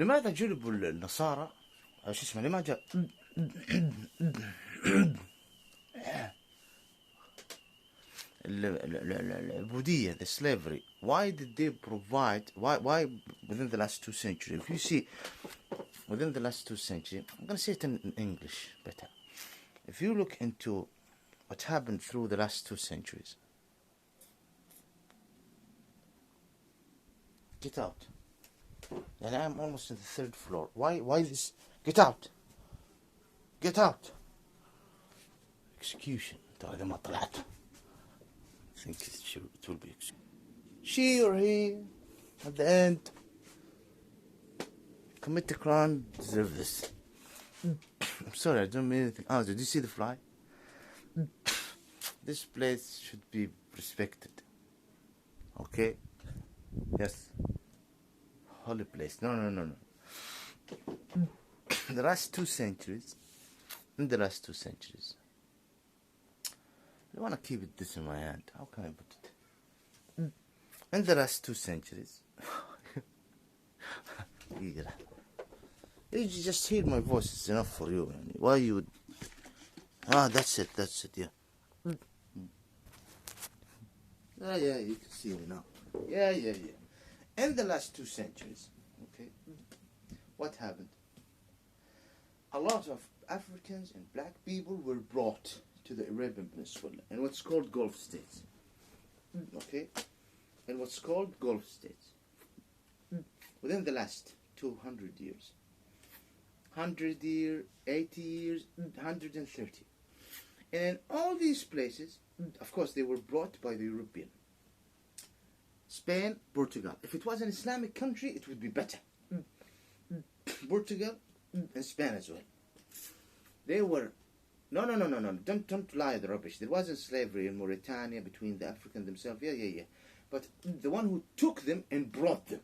لماذا جلبوا النصارى شو اسمه لماذا العبودية, the slavery, why did they provide, why within the last 2 centuries, if you see within the last 2 centuries, I'm going to say it in English better, if you look into what happened through the last 2 centuries, get out, and I'm almost on the 3rd floor, why this, get out, execution, هذا ما طلعت. I think it will be she or he at the end commit the crime, deserve this. I'm sorry, I don't mean anything. Oh, did you see the fly? This place should be respected. Okay? Yes. Holy place. No. In the last 2 centuries, I want to keep this in my hand. How can I put it? In the last 2 centuries, you just hear my voice. It's enough for you. Why you would... that's it, yeah. Yeah, you can see me now. Yeah. In the last 2 centuries, okay, what happened? A lot of Africans and black people were brought to the Arabian Peninsula and what's called Gulf states. Okay? And what's called Gulf states. Within the last 200 years. 100 years, 80 years, 130. And in all these places, of course, they were brought by the European. Spain, Portugal. If it was an Islamic country, it would be better. Portugal and Spain as well. They were... No. Don't lie the rubbish. There wasn't slavery in Mauritania between the Africans themselves. Yeah. But the one who took them and brought them.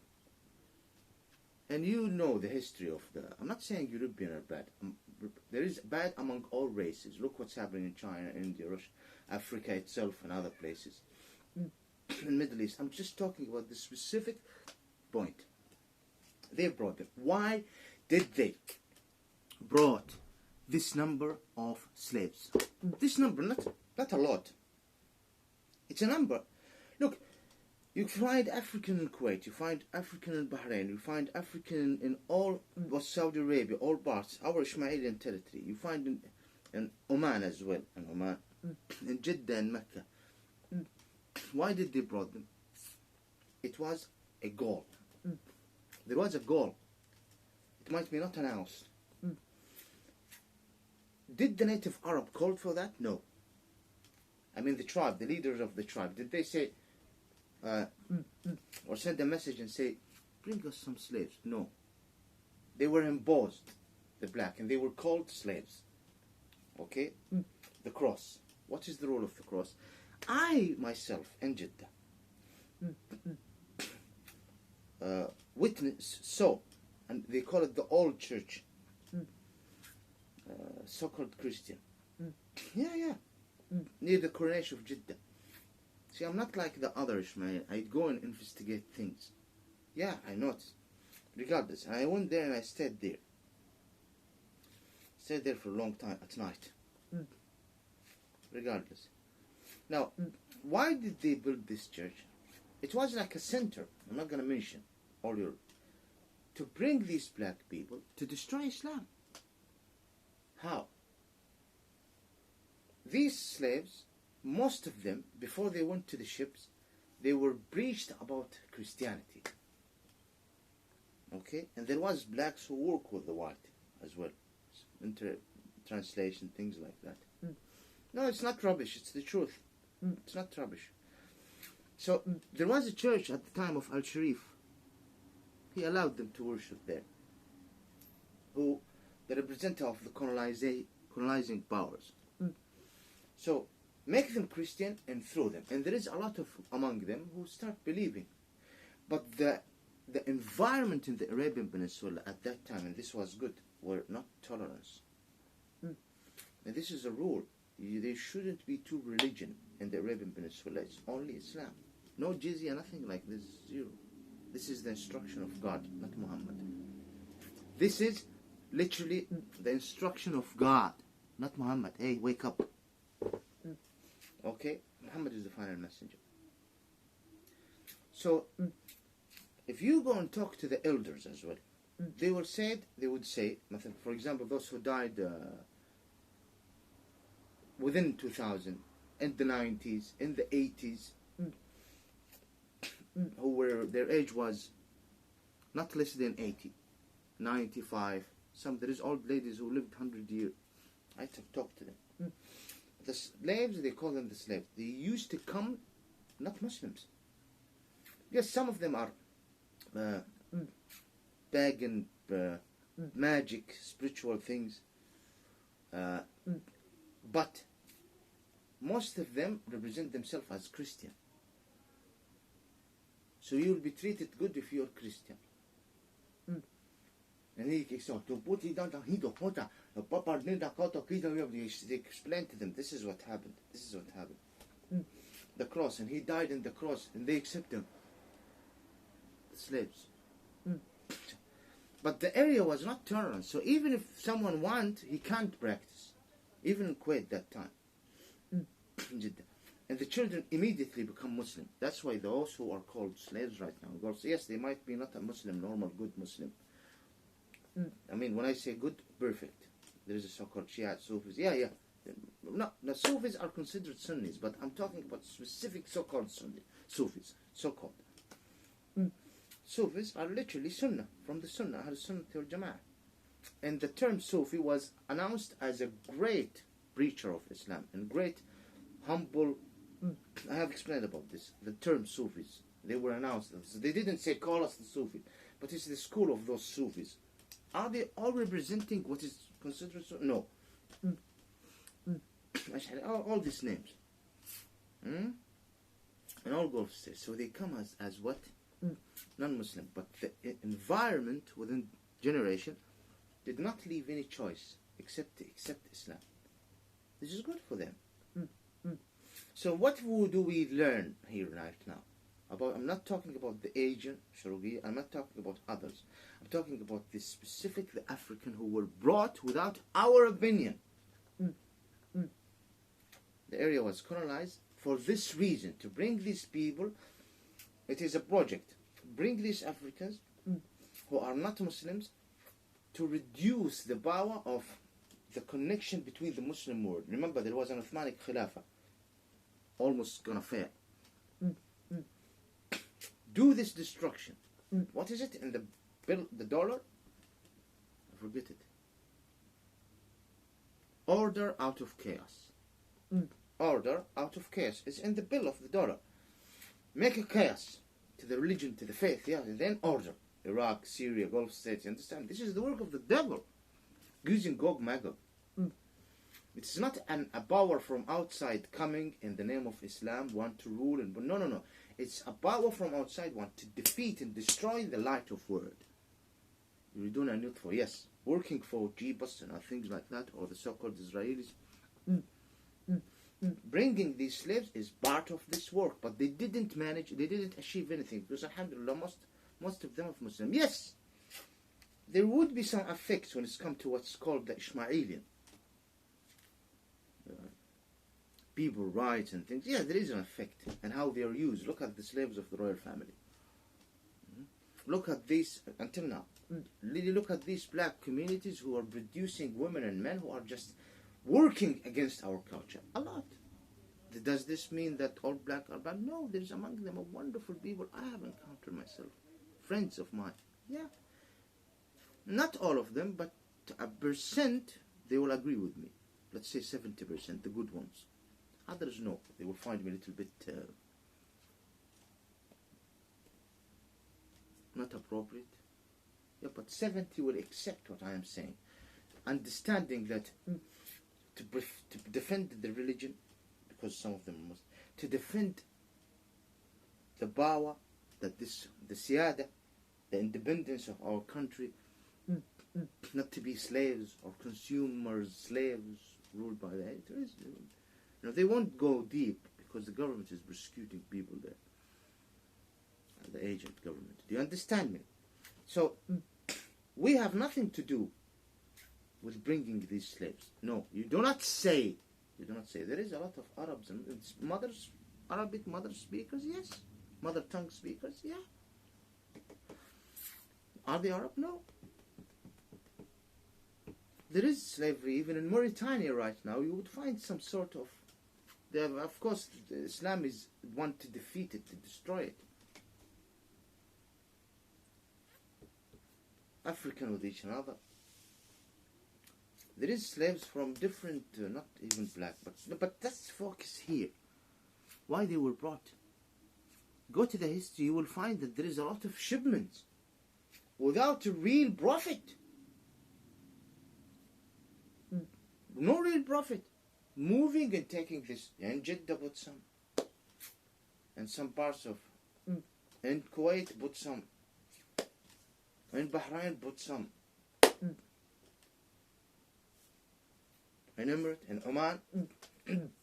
And you know the history of the... I'm not saying European are bad. There is bad among all races. Look what's happening in China, India, Russia, Africa itself and other places. In the Middle East. I'm just talking about the specific point. They brought them. Why did they brought this number of slaves? This number, not a lot. It's a number. Look, you find African in Kuwait, you find African in Bahrain, you find African in all Saudi Arabia, all parts, our Ismailian territory. You find in Oman as well, in Jeddah and Mecca. Why did they brought them? It was a goal. There was a goal. It might be not announced. Did the native Arab call for that? No. I mean the tribe, the leaders of the tribe. Did they say, or send a message and say, bring us some slaves? No. They were imposed, the black, and they were called slaves. Okay? The cross. What is the role of the cross? I, myself, in Jeddah, saw, and they call it the old church, so-called Christian. Yeah. Near the coronation of Jeddah. See, I'm not like the other Ishmael. I go and investigate things. Yeah, I noticed. Regardless, and I went there and I stayed there. Stayed there for a long time at night. Regardless. Now, why did they build this church? It was like a center. I'm not going to mention all your... To bring these black people to destroy Islam. How? These slaves, most of them, before they went to the ships, they were preached about Christianity. Okay? And there was blacks who work with the white as well. Translation, things like that. No, it's not rubbish. It's the truth. It's not rubbish. So, there was a church at the time of Al-Sharif. He allowed them to worship there. Who, the representative of the colonizing powers. So, make them Christian and throw them. And there is a lot of among them who start believing. But the environment in the Arabian Peninsula at that time, and this was good, were not tolerance. And this is a rule. There shouldn't be two religions in the Arabian Peninsula. It's only Islam. No jizya, nothing like this. Zero. This is the instruction of God, not Muhammad. This is literally the instruction of God, not Muhammad. Hey, wake up. Okay? Muhammad is the final messenger. So, if you go and talk to the elders as well, they would say, for example, those who died within 2000, in the 90s, in the 80s, who were, their age was not less than 80, 95. There is old ladies who lived 100 years. I talked to them. The slaves, they call them the slaves. They used to come, not Muslims. Yes, some of them are pagan, magic, spiritual things. But most of them represent themselves as Christian. So you will be treated good if you're Christian. And they explain to them, this is what happened. This is what happened. The cross, and he died in the cross, and they accept him. The slaves. But the area was not tolerant. So even if someone wants, he can't practice. Even in Kuwait that time. And the children immediately become Muslim. That's why those who are called slaves right now, girls, yes, they might be not a Muslim, normal, good Muslim. I mean, when I say good, perfect. There is a so-called Shia Sufis. Yeah. No, the Sufis are considered Sunnis, but I'm talking about specific so-called Sufis, so-called. Sufis are literally Sunnah, from the Sunnah, Ahl Sunnah wal Jama'ah. And the term Sufi was announced as a great preacher of Islam and great, humble. I have explained about this. The term Sufis, they were announced. They didn't say call us the Sufi, but it's the school of those Sufis. Are they all representing what is considered Sufi? No. All these names. And all Gulf states. So they come as what? Non-Muslim. But the environment within generation did not leave any choice except Islam. This is good for them. So what do we learn here right now? I'm not talking about the Asian, Shurugi, I'm not talking about others. I'm talking about the specific, the African who were brought without our opinion. The area was colonized for this reason, to bring these people. It is a project. Bring these Africans who are not Muslims to reduce the power of the connection between the Muslim world. Remember, there was an Uthmanic Khilafah. Almost gonna fail. Do this destruction. What is it in the bill, the dollar? I forget it. Order out of chaos. Order out of chaos. It's in the bill of the dollar. Make a chaos to the religion, to the faith, yeah, and then order. Iraq, Syria, Gulf states, you understand? This is the work of the devil. Using Gog Magog. It's not a power from outside coming in the name of Islam, want to rule. No. It's a power from outside, want to defeat and destroy the light of word. You're doing a need for, yes, working for G. Boston or things like that, or the so-called Israelis. Bringing these slaves is part of this work, but they didn't achieve anything, because alhamdulillah, most of them are Muslim. Yes, there would be some effects when it's come to what's called the Ishmaelian. People rights and things. Yeah, there is an effect, and how they are used. Look at the slaves of the royal family. Look at this until now. Look at these black communities who are producing women and men who are just working against our culture. A lot. Does this mean that all black are bad? No, there's among them a wonderful people I have encountered myself. Friends of mine. Yeah. Not all of them, but a percent, they will agree with me. Let's say 70%, the good ones. Others, no. They will find me a little bit not appropriate. Yeah, but 70 will accept what I am saying. Understanding that to defend the religion, because some of them must, to defend the power, that the siyada, the independence of our country, not to be slaves or consumers, slaves ruled by the haters. They won't go deep because the government is persecuting people there. The agent government. Do you understand me? So, We have nothing to do with bringing these slaves. No, you do not say. You do not say. There is a lot of Arabs and Arabic mother speakers, yes. Mother tongue speakers, yeah. Are they Arab? No. There is slavery even in Mauritania right now. You would find some sort of... Of course, Islam is want to defeat it, to destroy it. African with each another. There is slaves from different, not even black, but let's focus here. Why they were brought. Go to the history, you will find that there is a lot of shipments without a real profit. No real profit. Moving and taking this, and Jeddah put some, and some parts of, and Kuwait put some, and Bahrain put some, and Emirates and Oman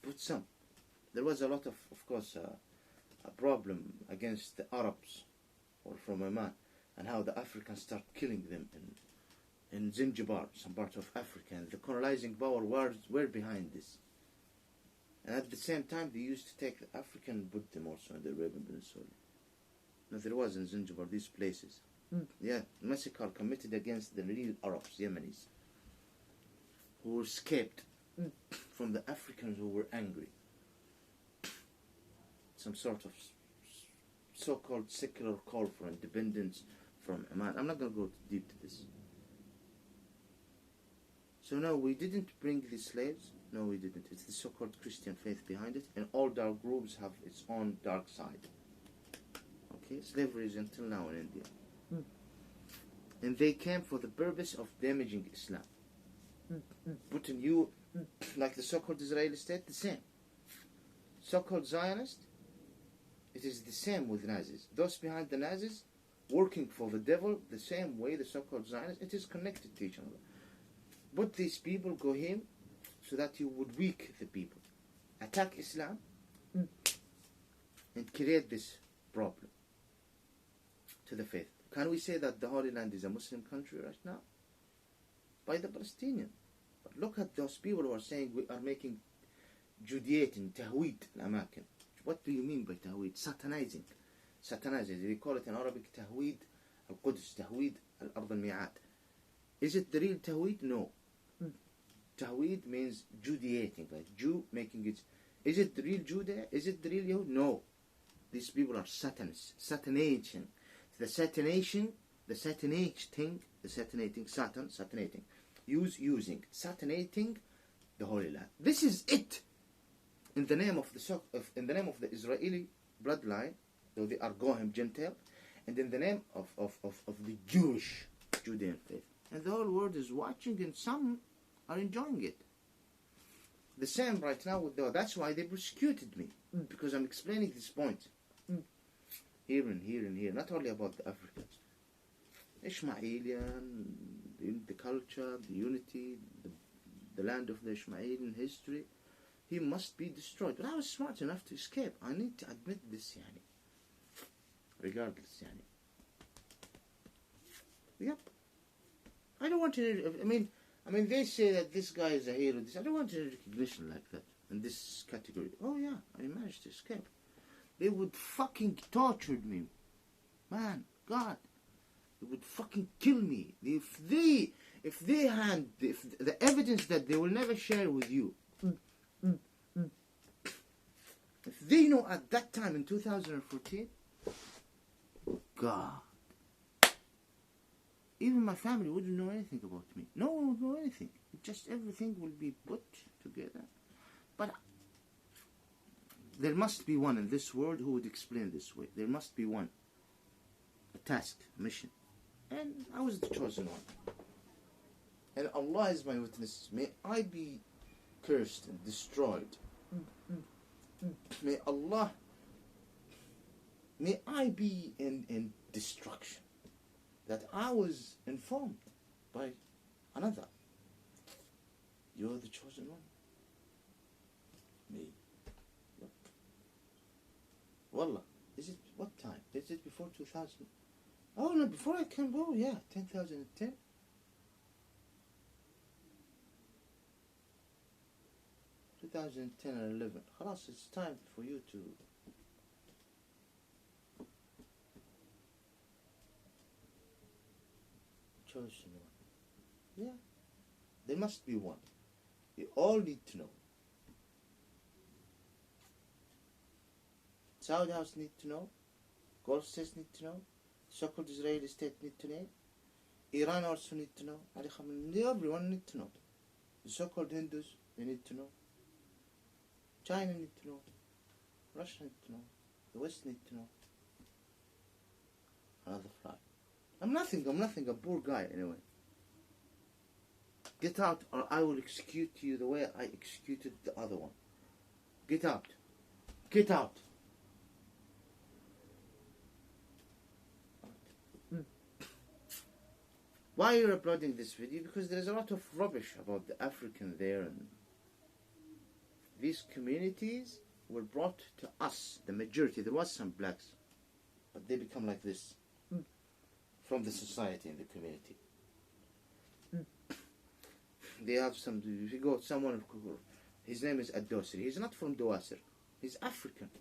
put some. There was a lot of course, a problem against the Arabs, or from Oman, and how the Africans start killing them in Zanzibar, some part of Africa, and the colonizing power were behind this. And at the same time, they used to take the African and put them also in the Arabian Peninsula. Now there was in Zanzibar, these places. Yeah, massacre committed against the real Arabs, Yemenis, who escaped from the Africans who were angry. Some sort of so-called secular call for independence from Oman. I'm not going to go too deep to this. So no, we didn't bring these slaves. No, we didn't. It's the so-called Christian faith behind it, and all dark groups have its own dark side. Okay, slavery is until now in India. And they came for the purpose of damaging Islam. Putting you, like the so-called Israeli state, the same. So-called Zionist, it is the same with Nazis. Those behind the Nazis, working for the devil, the same way the so-called Zionists, it is connected to each other. But these people go in so that you would weaken the people, attack Islam, and create this problem to the faith. Can we say that the Holy Land is a Muslim country right now? By the Palestinians. But look at those people who are saying we are making Judaism, Tahweed al-Amakin. What do you mean by Tahweed? Satanizing. Satanizing. They call it in Arabic Tahweed al-Quds, Tahweed al-Ard al-Mi'at. Is it the real Tahweed? No. Tahweed means Judating, like Jew making it. Is it the real Judah? Is it the real Yahud? No. These people are Satanists. Satanating. The satanation, the satanating, satanating, using, satanating the Holy Land. This is it. In the name of the Israeli bloodline, though they are Gohem Gentile, and in the name of the Jewish Judean faith. And the whole world is watching, and some are enjoying it. The same right now with that's why they persecuted me, because I'm explaining this point. Here and here and here, not only about the Africans. Ishmaelian, the culture, the unity, the land of the Ishmaelian history, he must be destroyed. But I was smart enough to escape. I need to admit this, yani. Regardless, yani. Yep. I don't want to, I mean, they say that this guy is a hero. I don't want any recognition like that in this category. Oh yeah, I managed to escape. They would fucking torture me. Man, God. They would fucking kill me. If they had the evidence that they will never share with you. If they know at that time in 2014, God. Even my family wouldn't know anything about me. No one would know anything. Just everything will be put together. But there must be one in this world who would explain this way. There must be one. A task, a mission. And I was the chosen one. And Allah is my witness. May I be cursed and destroyed. May I be in destruction. That I was informed by another. You're the chosen one. Me. Wallah, is it what time? Is it before 2000? Oh no, before I came, oh yeah, 2010. 2010 and 11. خلاص, it's time for you to choose one. Yeah, there must be one. You all need to know. Saudi House need to know. Gulf states need to know. So-called Israeli state need to know. Iran also need to know. Everyone need to know. The so-called Hindus, they need to know. China need to know. Russia need to know. The West need to know. Another fly. I'm nothing, a poor guy anyway. Get out or I will execute you the way I executed the other one. Get out. Get out. Why you're uploading this video? Because there is a lot of rubbish about the African there, and these communities were brought to us, the majority. There was some blacks, but they become like this from the society and the community. They have some, if you go, someone, his name is Ad-Dosri. He's not from Dawasir. He's African.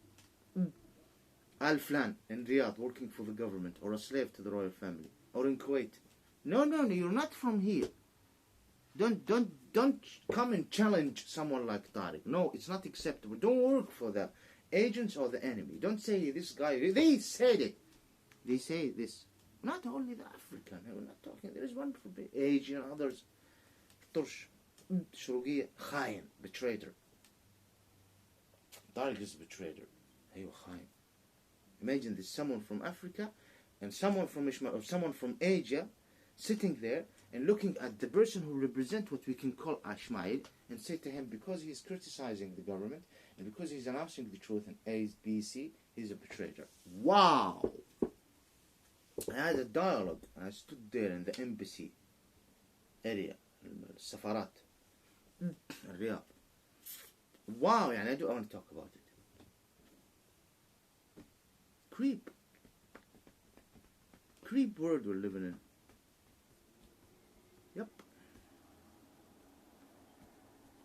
Al-Flan in Riyadh, working for the government, or a slave to the royal family, or in Kuwait. No, you're not from here. Don't come and challenge someone like Tariq. No, it's not acceptable. Don't work for the agents or the enemy. Don't say this guy. They said it. They say this. Not only the African. We're not talking. There is one for the Asian, others. Tursh, Shurugiya, Khain, betrayer. Tariq is a betrayer. Hey, Khain. Imagine there's someone from Africa and someone from Ishmael or someone from Asia sitting there and looking at the person who represents what we can call Ishmael and say to him, because he's criticizing the government and because he's announcing the truth in A, B, C, he's a betrayer. Wow! I had a dialogue. I stood there in the embassy area, Safarat, Riyadh. Wow, I want to talk about it. Creep world we're living in. Yep.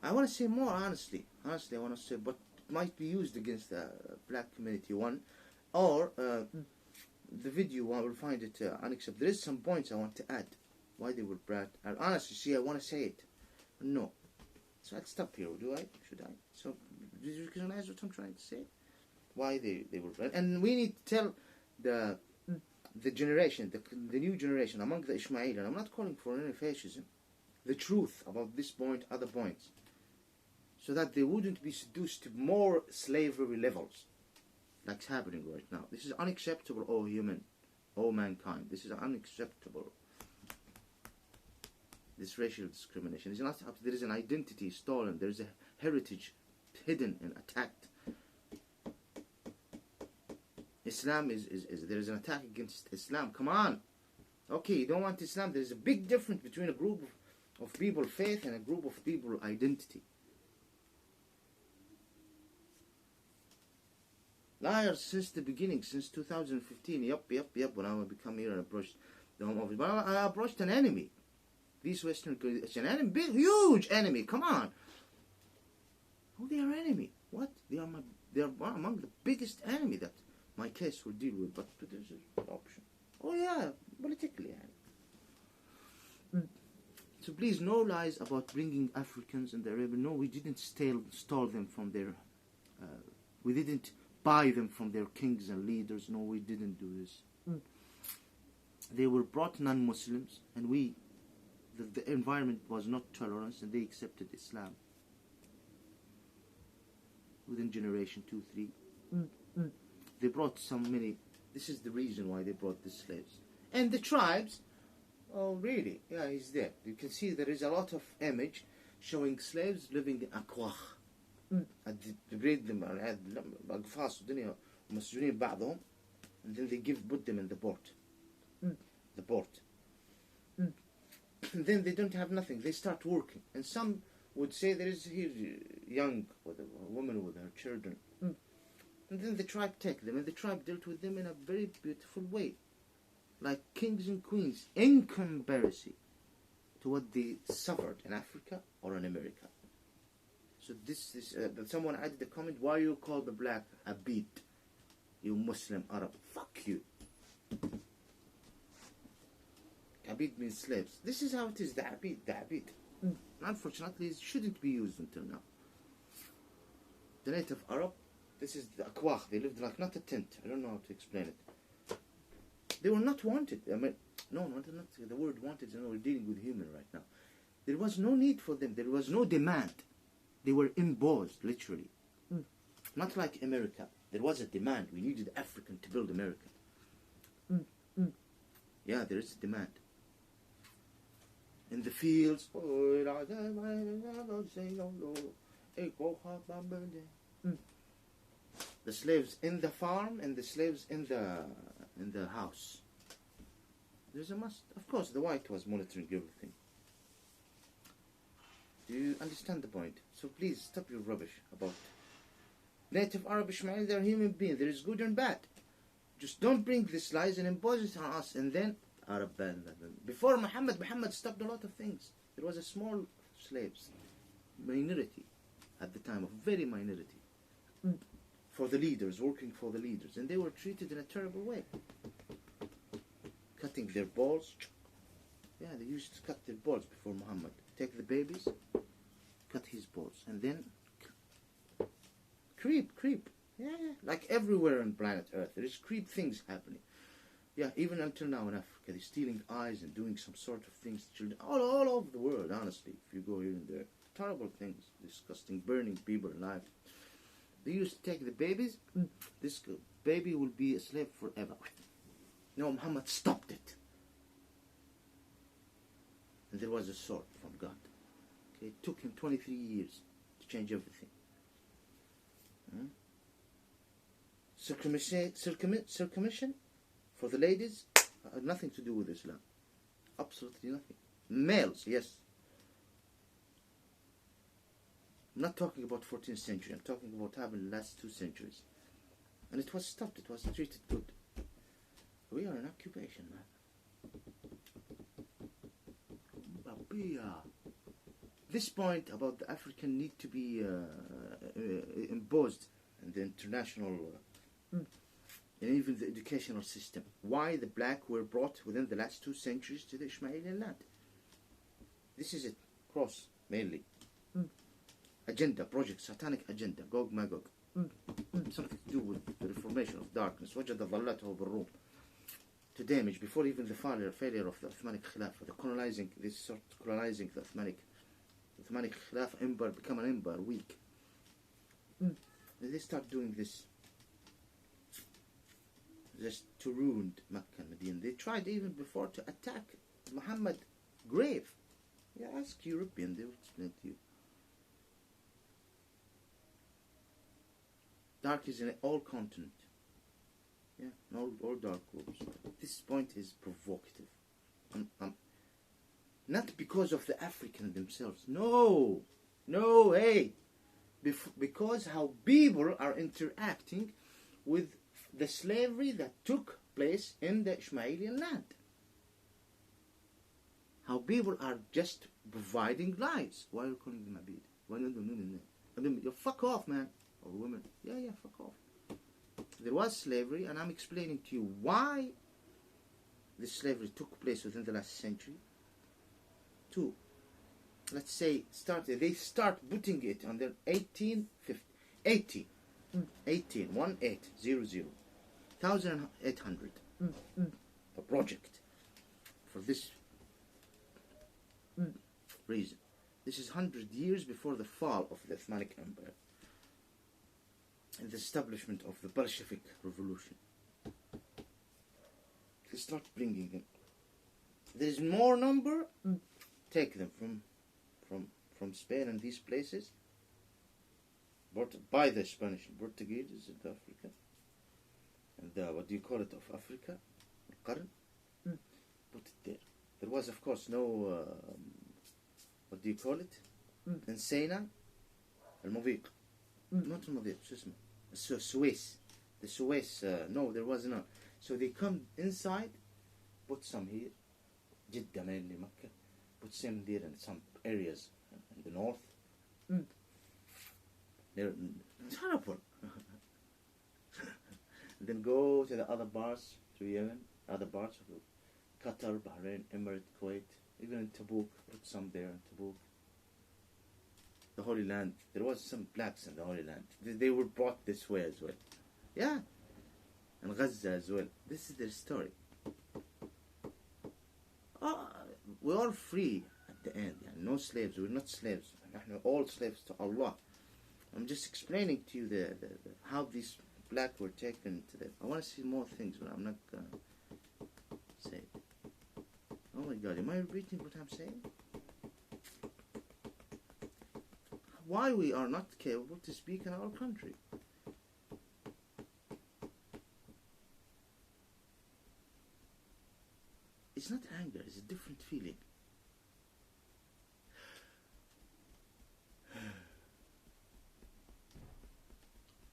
I want to say more, honestly. Honestly, I want to say, but it might be used against the black community, one. Or the video, I will find it unacceptable. There is some points I want to add. Why they were brought. Honestly, see, I want to say it. No. So I'd stop here, do I? Should I? So, did you recognize what I'm trying to say? Why they were brought. And we need to tell the generation, the new generation among the Ishmael, and I'm not calling for any fascism, the truth about this point, other points, so that they wouldn't be seduced to more slavery levels, like it's happening right now. This is unacceptable, all human, all mankind. This is unacceptable. This racial discrimination is not. There is an identity stolen. There is a heritage hidden and attacked. Islam is there is an attack against Islam. Come on. Okay, you don't want Islam. There is a big difference between a group of people faith and a group of people identity. Liars since the beginning, since 2015. Yup. When I become here and approached the Home Office. But I approached an enemy. These Western countries, it's an enemy, big, huge enemy. Come on. Oh, they are enemy. What? They are among the biggest enemy that my case will deal with, but there's an option. Oh yeah, politically. So please, no lies about bringing Africans in the Arabian. No, we didn't stole them from their. We didn't buy them from their kings and leaders. No, we didn't do this. They were brought non-Muslims, and the environment was not tolerance, and they accepted Islam within generation 2, 3. They brought so many. This is the reason why they brought the slaves. And the tribes, oh really? Yeah, he's there. You can see there is a lot of image showing slaves living in أكواخ. They breed them أقفاص والدنيا ومسجونين بعضهم, and then they put them in the port. The port. And then they don't have nothing. They start working. And some would say there is here young with a woman with her children. And then the tribe take them, and the tribe dealt with them in a very beautiful way. like kings and queens in comparison to what they suffered in Africa or in America. So this is, someone added a comment, why you call the black Abid? You Muslim Arab. Fuck you. Abid means slaves. This is how it is, the Abid, the Abid. Unfortunately, it shouldn't be used until now. The native Arab, this is the akwah. They lived like not a tent. I don't know how to explain it. They were not wanted. I mean, no, not the word wanted. You know, we're dealing with human right now. There was no need for them. There was no demand. They were imposed, literally. Not like America. There was a demand. We needed African to build America. Yeah, there is a demand. In the fields, the slaves in the farm and the slaves in the house. There's a must. Of course, the white was monitoring everything. Do you understand the point? So please stop your rubbish about native Arab Ishmael. They're human beings. There is good and bad. Just don't bring these lies and impose it on us. And then Arab. Before Muhammad stopped a lot of things. There was a small slaves minority at the time, a very minority, for the leaders, working for the leaders, and they were treated in a terrible way. Cutting their balls. Yeah, they used to cut their balls before Muhammad. Take the babies, cut his balls, and then creep. Yeah, like everywhere on planet Earth, there is creep things happening. Yeah, even until now in Africa, they're stealing eyes and doing some sort of things to children all over the world. Honestly, if you go here and there, terrible things, disgusting, burning people alive. They used to take the babies. This baby will be a slave forever. No, Muhammad stopped it. And there was a sword from God. Okay, it took him 23 years to change everything. Circumcision for the ladies had nothing to do with Islam. Absolutely nothing. Males, yes. I'm not talking about 14th century. I'm talking about having the last 2 centuries. And it was stopped. It was treated good. We are in occupation, man. This point about the African need to be imposed in the international and even the educational system. Why the black were brought within the last 2 centuries to the Ishmaelian land. This is it. Cross, mainly. Agenda, project, satanic agenda, Gog Magog. Something to do with the reformation of darkness. وجد ظلته بالروم. To damage, before even the failure of the Uthmanic Khilafah, the colonizing, this sort of colonizing the Uthmanic Khilafah empire, become an empire, weak. They start doing this just to ruin Mecca and Medina. They tried even before to attack Muhammad's grave. Yeah, ask European, they will explain to you. Dark is in all continent. Yeah, all dark groups. This point is provocative. Not because of the African themselves. No, hey. Because how people are interacting with the slavery that took place in the Ishmaelian land. How people are just providing lies. Why are you calling them Abid? Why don't you fuck off, man? Or women. Yeah, fuck off. There was slavery, and I'm explaining to you why this slavery took place within the last century. 2, let's say, they start putting it on their 1800, 1800, a project for this reason. This is 100 years before the fall of the Uthmanic Empire and the establishment of the Bolshevik Revolution. They start bringing them. There is more number. Take them from Spain and these places, brought by the Spanish and Portuguese in Africa, and what do you call it, of Africa, Qarn, put it there. There was, of course, no what do you call it, in Sena, Al-Mubiq, not Al-Mubiq, Suez, the Suez, no, there was none. So they come inside put some here, Jeddah mainly, Mecca, put some there in some areas in the north. They're terrible. Then go to the other parts, to Yemen, other parts of Qatar, Bahrain, Emirates, Kuwait, even in Tabuk, put some there in Tabuk. The Holy Land, there was some blacks in the Holy Land. They were brought this way as well. Yeah, and Gaza as well. This is their story. We're all free at the end. No slaves. We're not slaves. We're all slaves to Allah. I'm just explaining to you how these black were taken to them. I want to see more things, but I'm not going to say it. Oh my God, am I repeating what I'm saying? Why we are not capable to speak in our country? It's not anger, it's a different feeling.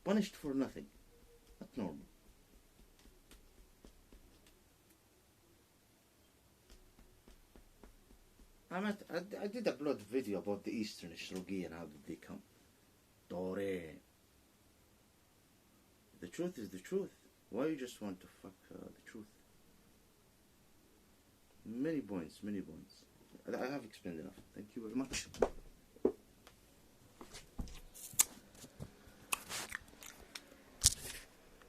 Punished for nothing. Not normal. I did upload a video about the Eastern Shrugi and how did they come. Dore. The truth is the truth. Why you just want to fuck the truth? Many points, many points. I have explained enough. Thank you very much.